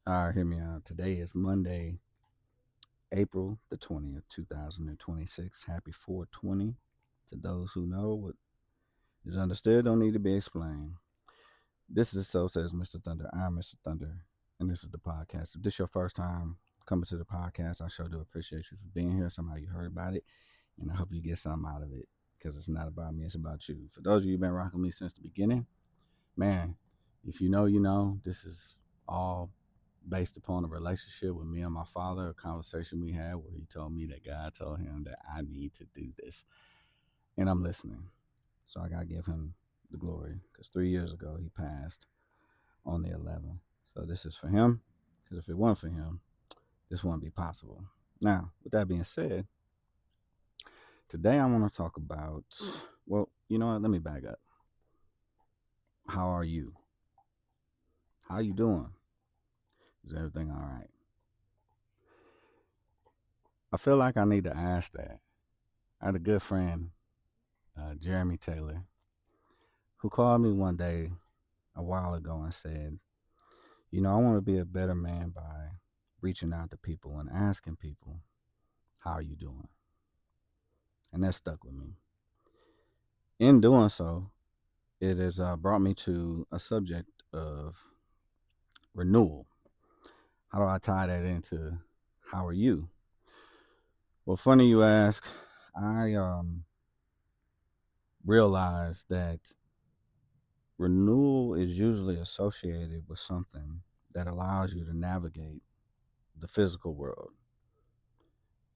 All right, hear me out. Today is Monday, April the 20th, 2026. Happy 420. To those who know what is understood, don't need to be explained. This is So Says Mr. Thunder. I'm Mr. Thunder, and this is the podcast. If this is your first time coming to the podcast, I sure do appreciate you for being here. Somehow you heard about it, and I hope you get something out of it because it's not about me, it's about you. For those of you who've been rocking me since the beginning, man, if you know, you know, this is all based upon a relationship with me and my father, a conversation we had where he told me that God told him that I need to do this. And I'm listening. So I got to give him the glory because 3 years ago he passed on the 11th. So this is for him because if it weren't for him, this wouldn't be possible. Now, with that being said, today I want to talk about, well, you know what? Let me back up. How are you? How you doing? Is everything all right? I feel like I need to ask that. I had a good friend, Jeremy Taylor, who called me one day a while ago and said, I want to be a better man by reaching out to people and asking people, how are you doing? And that stuck with me. In doing so, it has brought me to a subject of renewal. How do I tie that into how are you? Well, funny you ask. I realized that renewal is usually associated with something that allows you to navigate the physical world.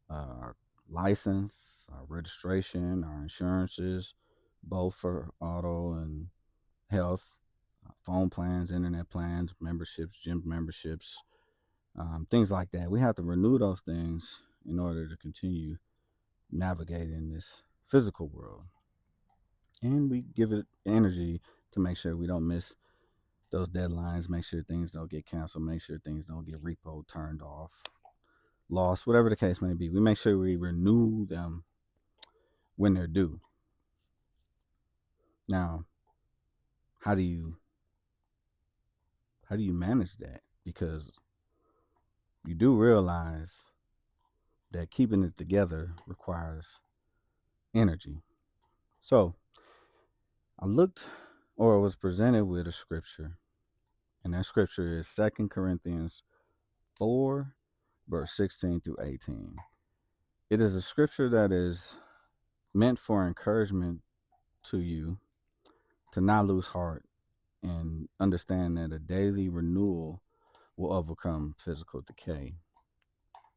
Our license, our registration, our insurances, both for auto and health, phone plans, internet plans, memberships, gym memberships, things like that. We have to renew those things in order to continue navigating this physical world. And we give it energy to make sure we don't miss those deadlines, make sure things don't get canceled, make sure things don't get repo turned off, lost, whatever the case may be. We make sure we renew them when they're due. Now, how do you manage that? Because you do realize that keeping it together requires energy. So I looked or was presented with a scripture, and that scripture is 2 Corinthians 4, verse 16 through 18. It is a scripture that is meant for encouragement to you to not lose heart and understand that a daily renewal will overcome physical decay.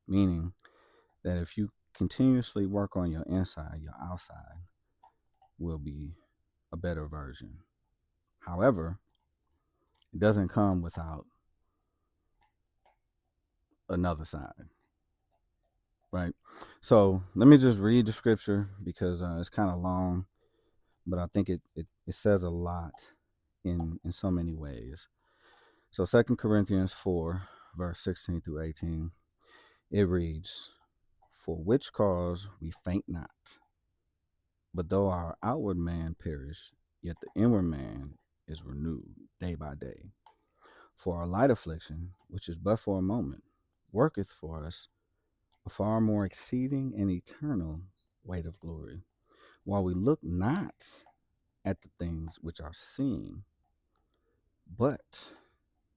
Meaning that if you continuously work on your inside, your outside will be a better version. However, it doesn't come without another side, right? So let me just read the scripture because it's kind of long, but I think it says a lot in so many ways. So 2 Corinthians 4, verse 16 through 18, it reads, For which cause we faint not, but though our outward man perish, yet the inward man is renewed day by day. For our light affliction, which is but for a moment, worketh for us a far more exceeding and eternal weight of glory, while we look not at the things which are seen, but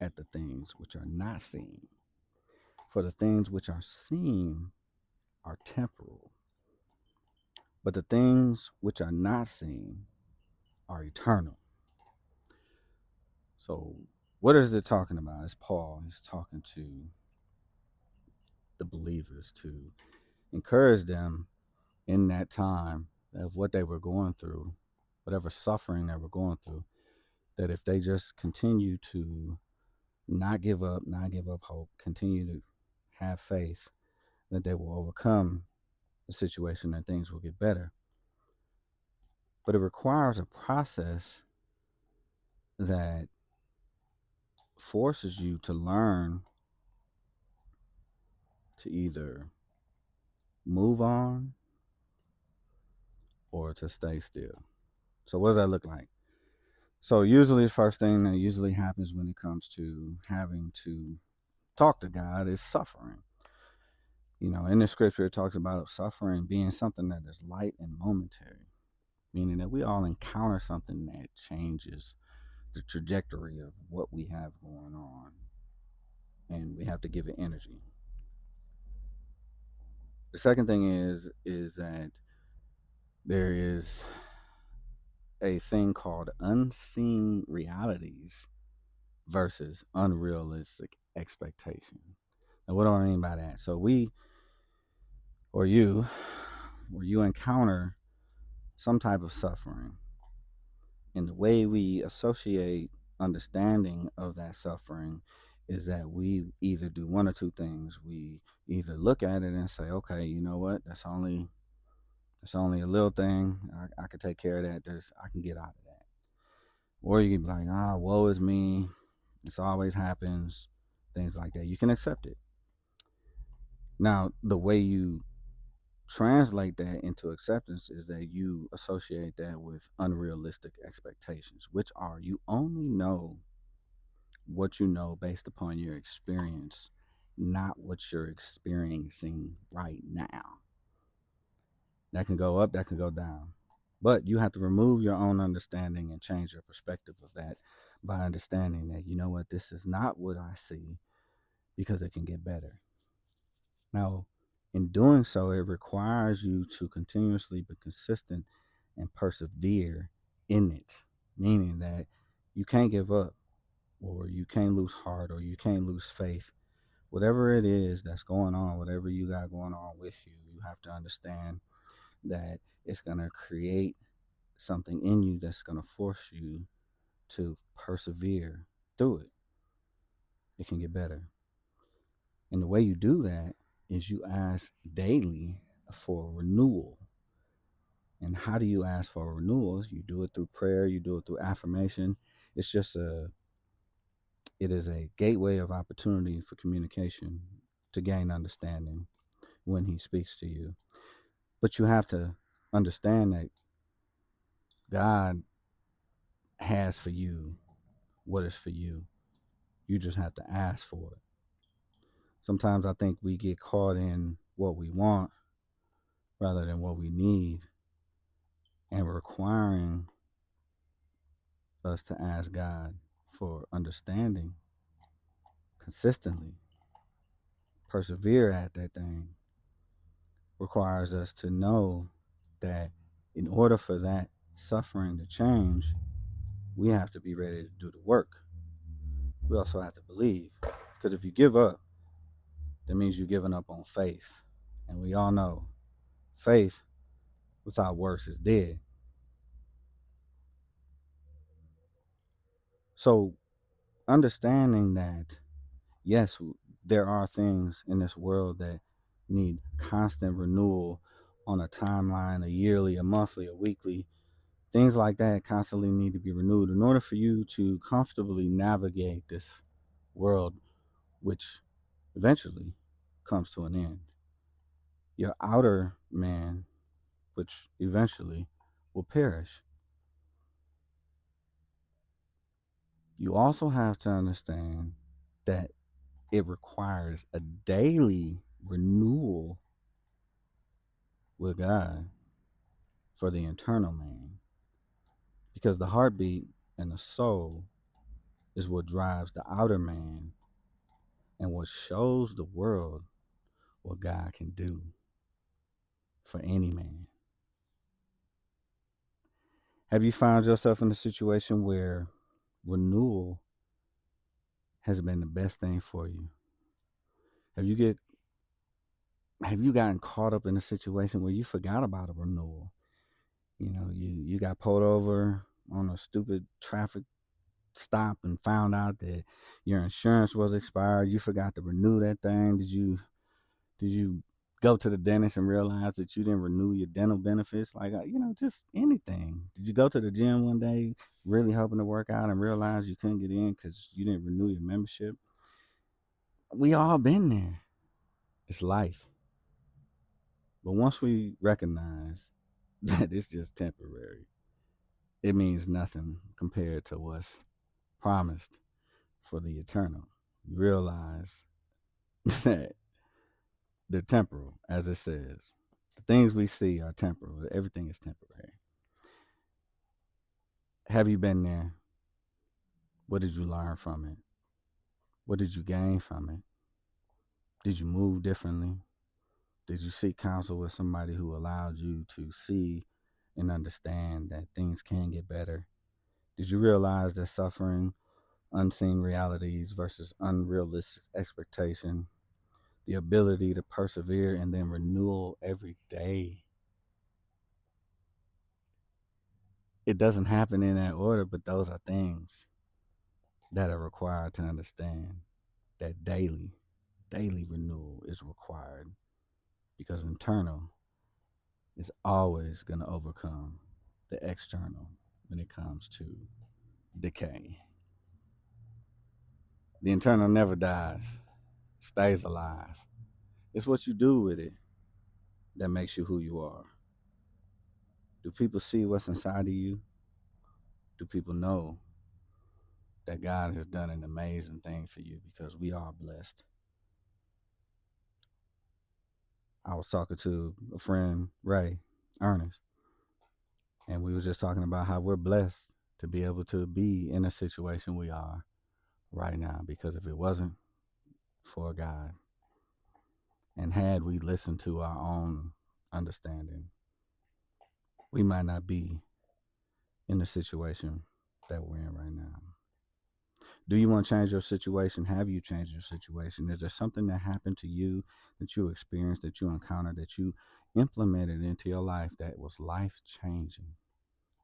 at the things which are not seen. For the things which are seen are temporal, but the things which are not seen are eternal. So, what is it talking about? It's Paul. He's talking to the believers to encourage them in that time of what they were going through, whatever suffering they were going through, that if they just continue to not give up hope, continue to have faith, that they will overcome the situation and things will get better. But it requires a process that forces you to learn to either move on or to stay still. So what does that look like? So usually the first thing that usually happens when it comes to having to talk to God is suffering. In the scripture, it talks about suffering being something that is light and momentary, meaning that we all encounter something that changes the trajectory of what we have going on, and we have to give it energy. The second thing is that there is a thing called unseen realities versus unrealistic expectation. And what do I mean by that? So we or you or you encounter some type of suffering, and the way we associate understanding of that suffering is that we either do one or two things. We either look at it and say, okay, you know what, that's only a little thing. I can take care of that. I can get out of that. Or you can be like, woe is me. This always happens. Things like that. You can accept it. Now, the way you translate that into acceptance is that you associate that with unrealistic expectations, which are you only know what you know based upon your experience, not what you're experiencing right now. That can go up, that can go down. But you have to remove your own understanding and change your perspective of that by understanding that, you know what, this is not what I see because it can get better. Now, in doing so, it requires you to continuously be consistent and persevere in it, meaning that you can't give up, or you can't lose heart, or you can't lose faith. Whatever it is that's going on, whatever you got going on with you, you have to understand that it's going to create something in you that's going to force you to persevere through it. It can get better. And the way you do that is you ask daily for renewal. And how do you ask for renewals? You do it through prayer, you do it through affirmation. It's just it is a gateway of opportunity for communication to gain understanding when he speaks to you. But you have to understand that God has for you what is for you. You just have to ask for it. Sometimes I think we get caught in what we want rather than what we need, and requiring us to ask God for understanding consistently, persevere at that thing, requires us to know that in order for that suffering to change, we have to be ready to do the work. We also have to believe, because if you give up, that means you're giving up on faith. And we all know faith without works is dead. So, understanding that, yes, there are things in this world that need constant renewal on a timeline, a yearly, a monthly, a weekly. Things like that constantly need to be renewed in order for you to comfortably navigate this world, which eventually comes to an end. Your outer man, which eventually will perish. You also have to understand that it requires a daily renewal with God for the internal man, because the heartbeat and the soul is what drives the outer man and what shows the world what God can do for any man. Have you found yourself in a situation where renewal has been the best thing for you? Have you get have you gotten caught up in a situation where you forgot about a renewal? You got pulled over on a stupid traffic stop and found out that your insurance was expired. You forgot to renew that thing. Did you go to the dentist and realize that you didn't renew your dental benefits? Like, just anything. Did you go to the gym one day really hoping to work out and realize you couldn't get in because you didn't renew your membership? We all been there. It's life. But once we recognize that it's just temporary, it means nothing compared to what's promised for the eternal. You realize They're temporal, as it says. The things we see are temporal. Everything is temporary. Have you been there? What did you learn from it? What did you gain from it? Did you move differently? Did you seek counsel with somebody who allowed you to see and understand that things can get better? Did you realize that suffering, unseen realities versus unrealistic expectation, the ability to persevere and then renewal every day? It doesn't happen in that order, but those are things that are required to understand that daily renewal is required because internal is always going to overcome the external when it comes to decay. The internal never dies, stays alive. It's what you do with it that makes you who you are. Do people see what's inside of you? Do people know that God has done an amazing thing for you because we are blessed? I was talking to a friend, Ray, Ernest, and we were just talking about how we're blessed to be able to be in a situation we are right now because if it wasn't for God and had we listened to our own understanding, we might not be in the situation that we're in right now. Do you want to change your situation? Have you changed your situation? Is there something that happened to you that you experienced, that you encountered, that you implemented into your life that was life changing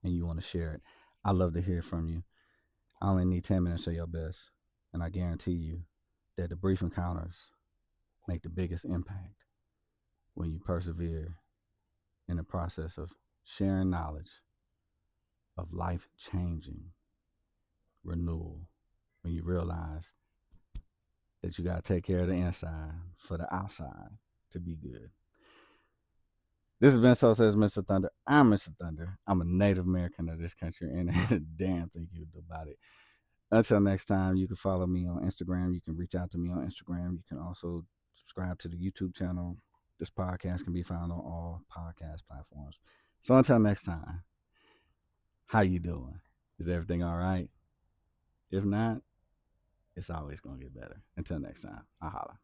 and you want to share it? I'd love to hear from you. I only need 10 minutes of your best, and I guarantee you that the brief encounters make the biggest impact when you persevere in the process of sharing knowledge of life changing renewal. When you realize that you got to take care of the inside for the outside to be good. This has been So Says Mr. Thunder. I'm Mr. Thunder. I'm a Native American of this country, and a damn thing you do about it. Until next time, you can follow me on Instagram. You can reach out to me on Instagram. You can also subscribe to the YouTube channel. This podcast can be found on all podcast platforms. So until next time, how you doing? Is everything all right? If not, it's always going to get better. Until next time, I'll holla.